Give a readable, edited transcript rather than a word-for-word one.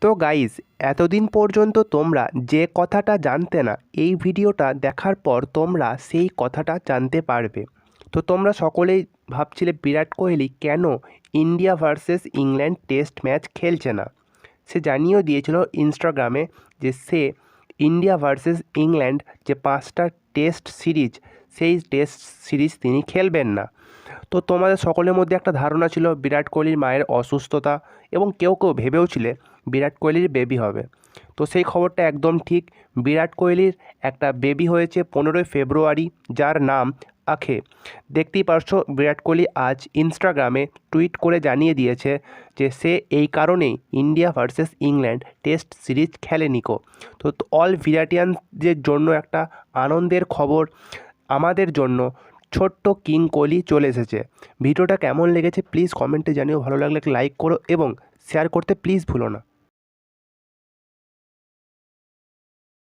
তো গাইস, এতদিন পর্যন্ত তোমরা যে কথাটা জানতে না, এই ভিডিওটা দেখার পর তোমরা সেই কথাটা জানতে পারবে। তো তোমরা সকলেই ভাবছিলে বিরাট কোহলি কেন India versus England test match খেলছে না। সে জানিয়েও দিয়েছিল ইনস্টাগ্রামে যে সে ইন্ডিয়া ভার্সেস ইংল্যান্ড যে 5টা টেস্ট সিরিজ, সেই টেস্ট সিরিজ তিনি খেলবেন না। তো তোমাদের সকলের মধ্যে একটা ধারণা ছিল বিরাট কোহলির মায়ের অসুস্থতা, এবং কেউ কেউ ভেবেওছিলে বিরাট কোহলির বেবি হবে। তো সেই খবরটা একদম ঠিক। বিরাট কোহলির একটা বেবি হয়েছে 15ই ফেব্রুয়ারি, যার নাম আখে। দেখতেই পারছো বিরাট কোহলি আজ ইনস্টাগ্রামে টুইট করে জানিয়ে দিয়েছে যে সে এই কারণেই India versus England test series খেলেনি কো। তো অল ভিরাটিয়ানদের জন্য একটা আনন্দের খবর, আমাদের জন্য ছোট্ট কিং কোহলি চলে এসেছে। ভিডিওটা কেমন লেগেছে প্লিজ কমেন্টে জানিও। ভালো লাগলে লাইক করো এবং শেয়ার করতে প্লিজ ভুলো না।